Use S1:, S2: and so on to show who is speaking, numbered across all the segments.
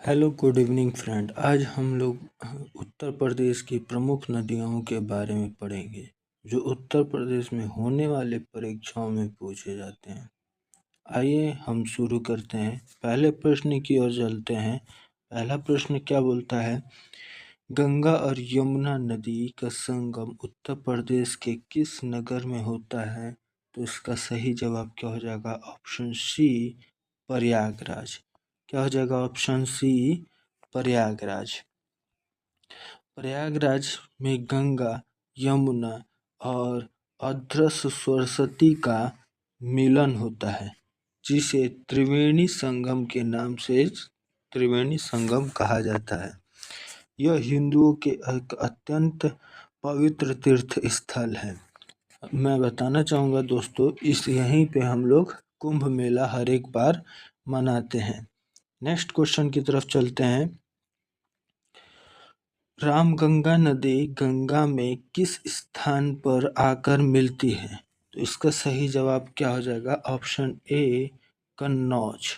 S1: Hello good evening friend. आज हम लोग उत्तर प्रदेश की प्रमुख नदियों के बारे में पढ़ेंगे जो उत्तर प्रदेश में होने वाले परीक्षाओं में पूछे जाते हैं। आइए हम शुरू करते हैं। पहले प्रश्न की ओर चलते हैं। पहला प्रश्न क्या बोलता है, गंगा और यमुना नदी का संगम उत्तर प्रदेश के किस नगर में होता है? तो इसका सही जवाब क्या हो जाएगा? Option C, Prayagraj. क्या हो जाएगा? Option C, Prayagraj. प्रयागराज में गंगा, यमुना और अदृश्य सरस्वती का मिलन होता है, जिसे त्रिवेणी संगम के नाम से त्रिवेणी संगम कहा जाता है। यह हिंदुओं के एक अत्यंत पवित्र तीर्थ स्थल है। मैं बताना चाहूँगा दोस्तों, इस यहीं पे हम लोग कुंभ मेला हर एक बार मनाते हैं। नेक्स्ट क्वेश्चन की तरफ चलते हैं। रामगंगा नदी गंगा में किस स्थान पर आकर मिलती है? तो इसका सही जवाब क्या हो जाएगा? ऑप्शन ए, कन्नौज।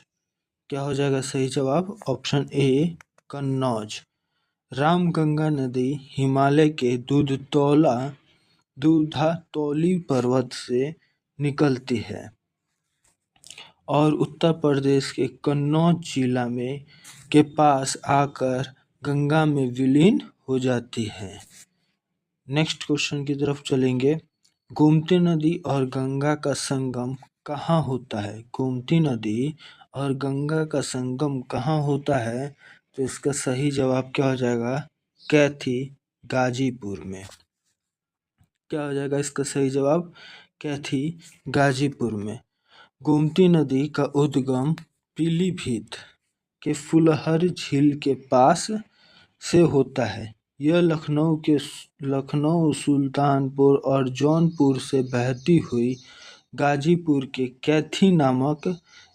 S1: क्या हो जाएगा सही जवाब? ऑप्शन ए, कन्नौज। रामगंगा नदी हिमालय के दूधातौली पर्वत से निकलती है और उत्तर प्रदेश के कन्नौज जिला में के पास आकर गंगा में विलीन हो जाती है। नेक्स्ट क्वेश्चन की तरफ चलेंगे। गोमती नदी और गंगा का संगम कहाँ होता है? गोमती नदी और गंगा का संगम कहाँ होता है? तो इसका सही जवाब क्या हो जाएगा? कैथी, गाजीपुर में। क्या हो जाएगा इसका सही जवाब? कैथी, गाजीपुर में। गोमती नदी का उद्गम पीलीभीत के फुलहर झील के पास से होता है। यह लखनऊ, सुल्तानपुर और जौनपुर से बहती हुई गाजीपुर के कैथी नामक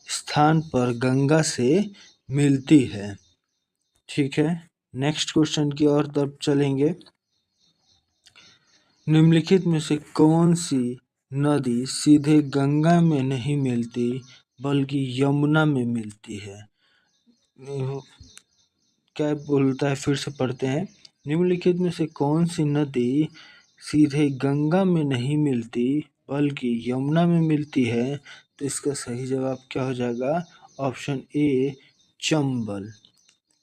S1: स्थान पर गंगा से मिलती है। ठीक है, नेक्स्ट क्वेश्चन की ओर तरफ चलेंगे। निम्नलिखित में से कौन सी नदी सीधे गंगा में नहीं मिलती बल्कि यमुना में मिलती है? क्या बोलता है, फिर से पढ़ते हैं। निम्नलिखित में से कौन सी नदी सीधे गंगा में नहीं मिलती बल्कि यमुना में मिलती है? तो इसका सही जवाब क्या हो जाएगा? Option A, Chambal.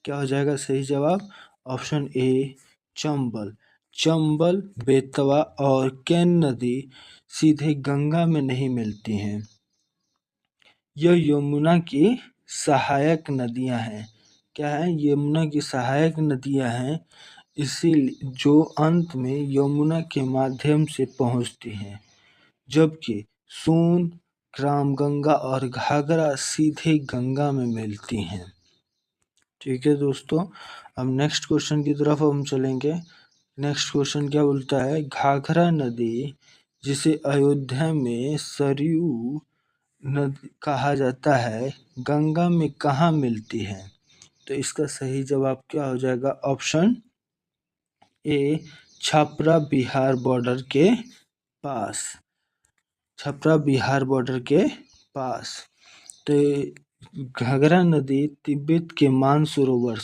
S1: क्या हो जाएगा सही जवाब? Option A, Chambal. चंबल, बेतवा और केन नदी सीधे गंगा में नहीं मिलती हैं। यह यमुना की सहायक नदियां हैं। क्या है? यमुना की सहायक नदियां हैं, इसीलिए जो अंत में यमुना के माध्यम से पहुंचती हैं, जबकि सोन, रामगंगा और घाघरा सीधे गंगा में मिलती हैं। ठीक है दोस्तों, अब नेक्स्ट क्वेश्चन की तरफ हम चलेंगे। नेक्स्ट क्वेश्चन क्या बोलता है, घाघरा नदी जिसे अयोध्या में सरयू नदी कहा जाता है, गंगा में कहाँ मिलती है? तो इसका सही जवाब क्या हो जाएगा? ऑप्शन ए, छपरा बिहार बॉर्डर के पास। छपरा बिहार बॉर्डर के पास। तो घाघरा नदी तिब्बत के मानसरोवर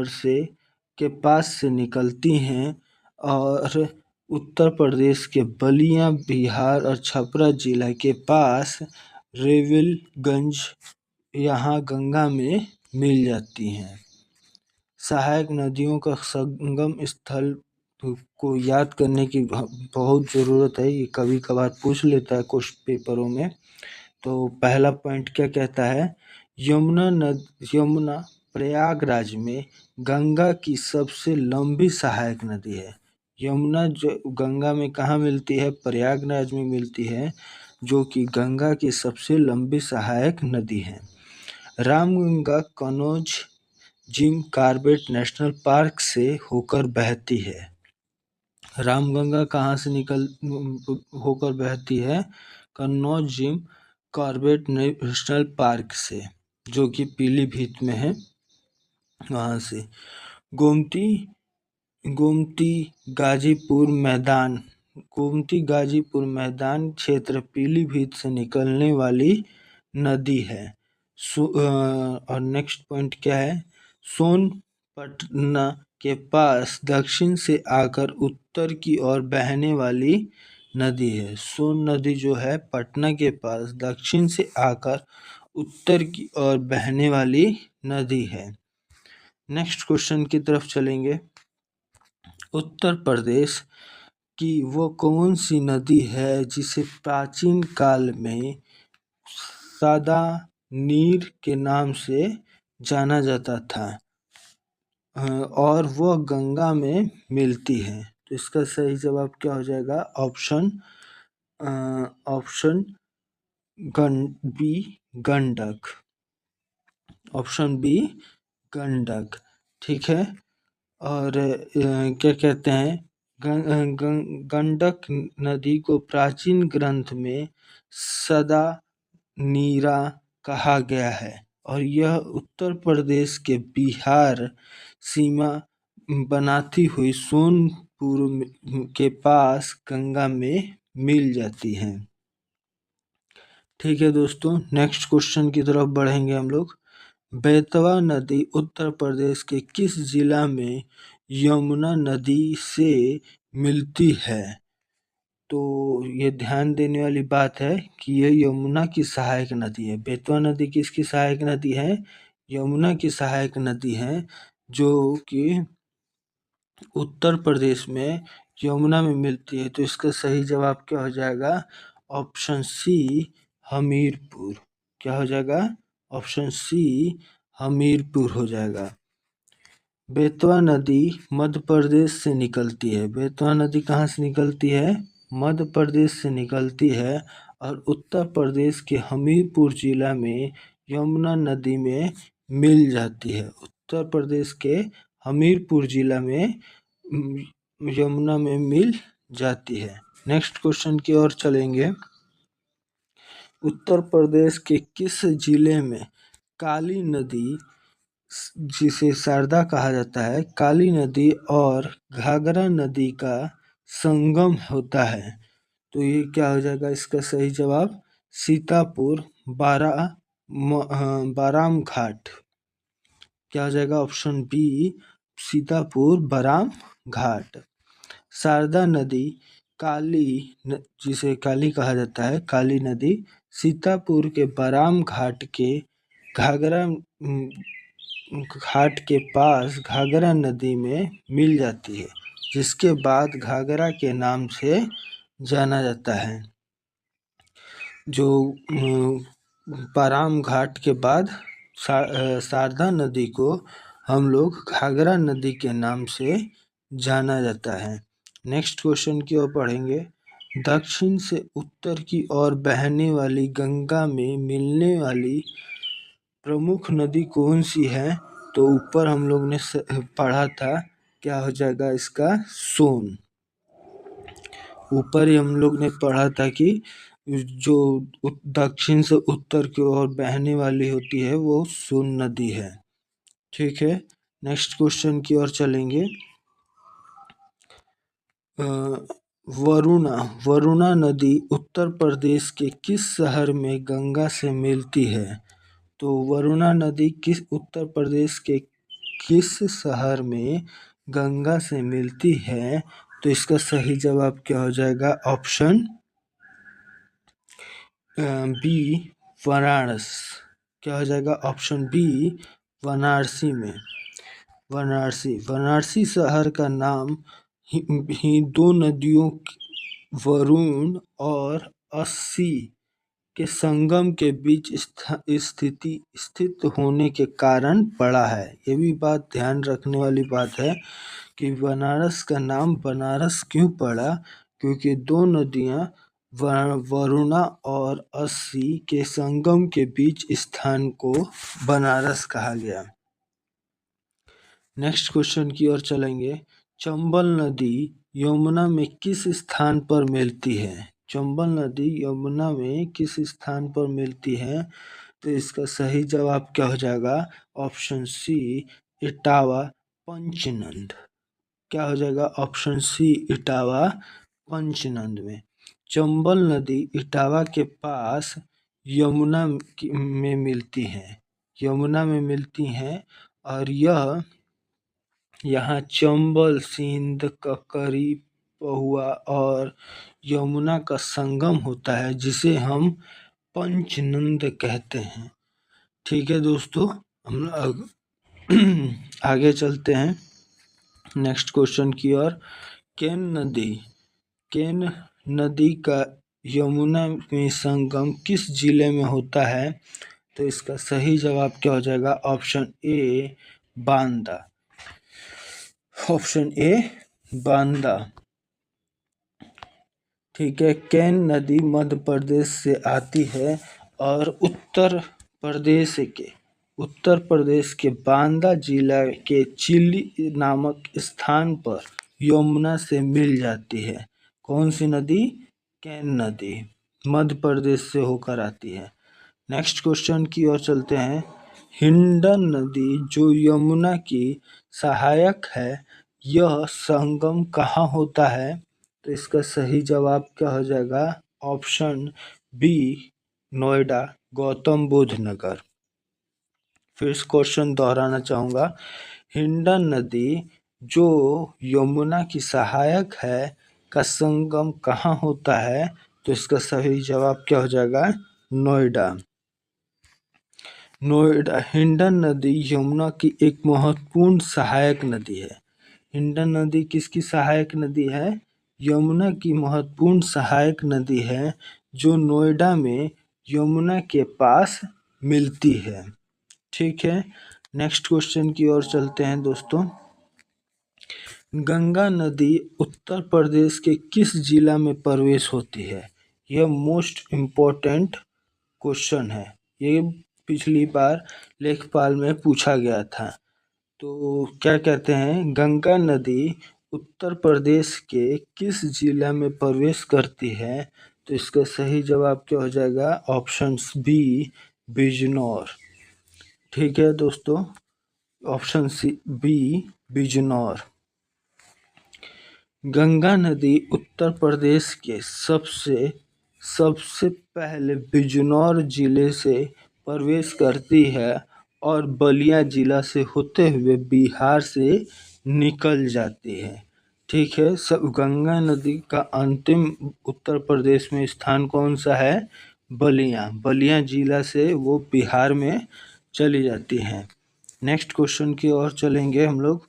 S1: से के पास से निकलती हैं और उत्तर प्रदेश के बलिया, बिहार और छपरा जिला के पास रेविलगंज यहाँ गंगा में मिल जाती हैं। सहायक नदियों का संगम स्थल को याद करने की बहुत ज़रूरत है। ये कभी कभार पूछ लेता है क्वेश्चन पेपरों में। तो पहला पॉइंट क्या कहता है, यमुना प्रयागराज में गंगा की सबसे लंबी सहायक नदी है। यमुना जो गंगा में कहाँ मिलती है? प्रयागराज में मिलती है, जो कि गंगा की सबसे लंबी सहायक नदी है। Ramganga Kannauj Jim Corbett national park से होकर बहती है। रामगंगा कहाँ से होकर बहती है? Kannauj Jim Corbett national park से, जो कि पीलीभीत में है, वहाँ से। गोमती गाजीपुर मैदान क्षेत्र पीलीभीत से निकलने वाली नदी है। और नेक्स्ट पॉइंट क्या है, सोनपटना के पास दक्षिण से आकर उत्तर की ओर बहने वाली नदी है। सोन नदी जो है पटना के पास दक्षिण से आकर उत्तर की ओर बहने वाली नदी है। नेक्स्ट क्वेश्चन की तरफ चलेंगे। उत्तर प्रदेश की वो कौन सी नदी है जिसे प्राचीन काल में सादा नीर के नाम से जाना जाता था और वो गंगा में मिलती है? तो इसका सही जवाब क्या हो जाएगा? Option B Gandak. Option B Gandak, ठीक है। और क्या कहते हैं, गंडक नदी को प्राचीन ग्रंथ में सदा नीरा कहा गया है और यह उत्तर प्रदेश के बिहार सीमा बनाती हुई सोनपुर के पास गंगा में मिल जाती हैं। ठीक है दोस्तों, नेक्स्ट क्वेश्चन की तरफ बढ़ेंगे हम लोग। बेतवा नदी उत्तर प्रदेश के किस जिला में यमुना नदी से मिलती है? तो ये ध्यान देने वाली बात है कि ये यमुना की सहायक नदी है। बेतवा नदी किसकी सहायक नदी है? यमुना की सहायक नदी है, जो कि उत्तर प्रदेश में यमुना में मिलती है। तो इसका सही जवाब क्या हो जाएगा? Option C Hamirpur. क्या हो जाएगा? ऑप्शन सी हमीरपुर हो जाएगा। बेतवा नदी मध्य प्रदेश से निकलती है। बेतवा नदी कहाँ से निकलती है? मध्य प्रदेश से निकलती है और उत्तर प्रदेश के हमीरपुर जिला में यमुना नदी में मिल जाती है। उत्तर प्रदेश के हमीरपुर जिला में यमुना में मिल जाती है। नेक्स्ट क्वेश्चन की ओर चलेंगे। उत्तर प्रदेश के किस जिले में काली नदी, जिसे शारदा कहा जाता है, काली नदी और घाघरा नदी का संगम होता है? तो ये क्या हो जाएगा इसका सही जवाब? सीतापुर बाराम घाट। क्या हो जाएगा? ऑप्शन बी सीतापुर बाराम घाट। शारदा नदी जिसे काली कहा जाता है, काली नदी सीतापुर के बाराम घाट के घाघरा घाट के पास घाघरा नदी में मिल जाती है, जिसके बाद घाघरा के नाम से जाना जाता है। जो बाराम घाट के बाद शारदा नदी को हम लोग घाघरा नदी के नाम से जाना जाता है। नेक्स्ट क्वेश्चन की ओर पढ़ेंगे। दक्षिण से उत्तर की ओर बहने वाली गंगा में मिलने वाली प्रमुख नदी कौन सी है? तो ऊपर हम लोग ने पढ़ा था, क्या हो जाएगा इसका? सोन। ऊपर ही हम लोग ने पढ़ा था कि जो दक्षिण से उत्तर की ओर बहने वाली होती है वो सोन नदी है। ठीक है, नेक्स्ट क्वेश्चन की ओर चलेंगे। वरुणा नदी उत्तर प्रदेश के किस शहर में गंगा से मिलती है? तो वरुणा नदी उत्तर प्रदेश के किस शहर में गंगा से मिलती है? तो इसका सही जवाब क्या हो जाएगा? Option B Varanasi. क्या हो जाएगा? ऑप्शन बी वाराणसी में। वाराणसी शहर का नाम ही दो नदियों वरुण और अस्सी के संगम के बीच स्थित होने के कारण पड़ा है। ये भी बात ध्यान रखने वाली बात है कि बनारस का नाम बनारस क्यों पड़ा, क्योंकि दो नदियां वरुणा और अस्सी के संगम के बीच स्थान को बनारस कहा गया। नेक्स्ट क्वेश्चन की ओर चलेंगे। चंबल नदी यमुना में किस स्थान पर मिलती है? चंबल नदी यमुना में किस स्थान पर मिलती है? तो इसका सही जवाब क्या हो जाएगा? ऑप्शन सी इटावा पंचनद। क्या हो जाएगा? ऑप्शन सी इटावा पंचनद में। चंबल नदी इटावा के पास में मिलती हैं, यमुना में मिलती हैं। और यह यहाँ चंबल, सिंध, ककरी, पहुआ और यमुना का संगम होता है, जिसे हम पंचनंद कहते हैं। ठीक है दोस्तों, हम लोग आगे चलते हैं नेक्स्ट क्वेश्चन की ओर। केन नदी का यमुना में संगम किस जिले में होता है? तो इसका सही जवाब क्या हो जाएगा? Option A Banda. Option A Banda. ठीक है, केन नदी मध्य प्रदेश से आती है और उत्तर प्रदेश के बांदा जिला के चिली नामक स्थान पर यमुना से मिल जाती है। कौन सी नदी? केन नदी मध्य प्रदेश से होकर आती है। नेक्स्ट क्वेश्चन की ओर चलते हैं। हिंडन नदी जो यमुना की सहायक है, यह संगम कहाँ होता है? तो इसका सही जवाब क्या हो जाएगा? ऑप्शन बी नोएडा, गौतम बुद्ध नगर। फिर इस क्वेश्चन दोहराना चाहूँगा। हिंडन नदी जो यमुना की सहायक है का संगम कहाँ होता है? तो इसका सही जवाब क्या हो जाएगा? नोएडा। हिंडन नदी यमुना की एक महत्वपूर्ण सहायक नदी है। हिंडन नदी किसकी सहायक नदी है? यमुना की महत्वपूर्ण सहायक नदी है, जो नोएडा में यमुना के पास मिलती है। ठीक है, नेक्स्ट क्वेश्चन की ओर चलते हैं दोस्तों। गंगा नदी उत्तर प्रदेश के किस जिला में प्रवेश होती है? यह मोस्ट इम्पोर्टेंट क्वेश्चन है। ये पिछली बार लेखपाल में पूछा गया था। तो क्या कहते हैं? गंगा नदी उत्तर प्रदेश के किस जिला में प्रवेश करती है? तो इसका सही जवाब क्या हो जाएगा? Option B Bijnor. ठीक है दोस्तों, option C B Bijnor. Ganga नदी उत्तर प्रदेश के सबसे पहले बिजनौर जिले से प्रवेश करती है और बलिया जिला से होते हुए बिहार से निकल जाती है। ठीक है, सब गंगा नदी का अंतिम उत्तर प्रदेश में स्थान कौन सा है? बलिया जिला से वो बिहार में चली जाती हैं। नेक्स्ट क्वेश्चन की ओर चलेंगे हम लोग।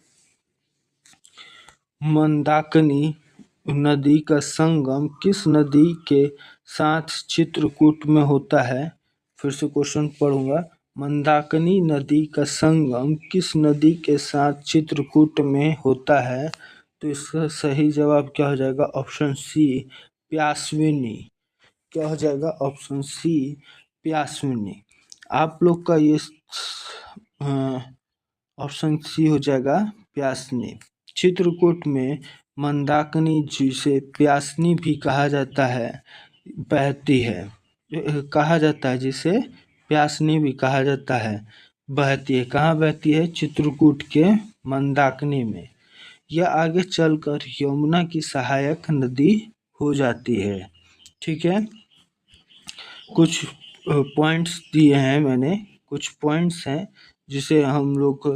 S1: मंदाकिनी नदी का संगम किस नदी के साथ चित्रकूट में होता है? फिर से क्वेश्चन पढ़ूंगा। मंदाकिनी नदी का संगम किस नदी के साथ चित्रकूट में होता है? तो इसका सही जवाब क्या हो जाएगा? Option C Payaswini. क्या हो जाएगा? Option C Payaswini. आप लोग का ये ऑप्शन सी हो जाएगा प्यासनी। चित्रकूट में मंदाकिनी जिसे प्यासनी भी कहा जाता है बहती है। कहा जाता है जिसे प्यासनी भी कहा जाता है, बहती है। कहाँ बहती है? चित्रकूट के मंदाकिनी में। यह आगे चलकर यमुना की सहायक नदी हो जाती है। ठीक है, कुछ पॉइंट्स दिए हैं मैंने, कुछ पॉइंट्स हैं जिसे हम लोग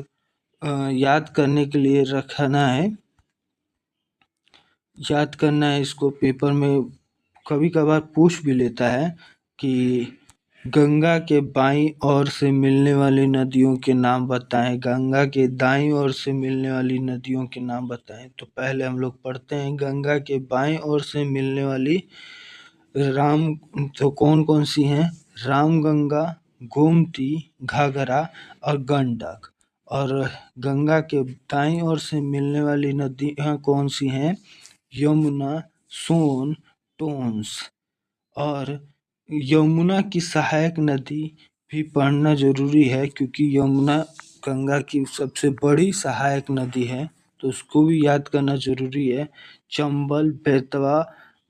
S1: याद करने के लिए रखना है, याद करना है। इसको पेपर में कभी कभार पूछ भी लेता है कि गंगा के बाईं ओर से मिलने वाली नदियों के नाम बताएं, गंगा के दाईं ओर से मिलने वाली नदियों के नाम बताएं। तो पहले हम लोग पढ़ते हैं गंगा के बाईं ओर से मिलने वाली तो कौन कौन सी हैं? रामगंगा, गोमती, घाघरा और गंडक। और गंगा के दाईं ओर से मिलने वाली नदियाँ कौन सी हैं? यमुना, सोन, टोंस। और यमुना की सहायक नदी भी पढ़ना जरूरी है, क्योंकि यमुना गंगा की सबसे बड़ी सहायक नदी है, तो उसको भी याद करना जरूरी है। चंबल, बेतवा।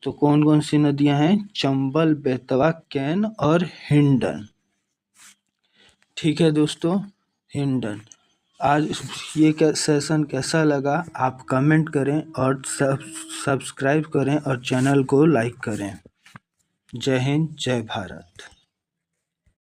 S1: तो कौन कौन सी नदियां हैं? चंबल, बेतवा, कैन और हिंडन। ठीक है दोस्तों, हिंडन। आज ये सेशन कैसा लगा आप कमेंट करें और सब्सक्राइब करें और चैनल को लाइक करें। जय हिंद, जय भारत।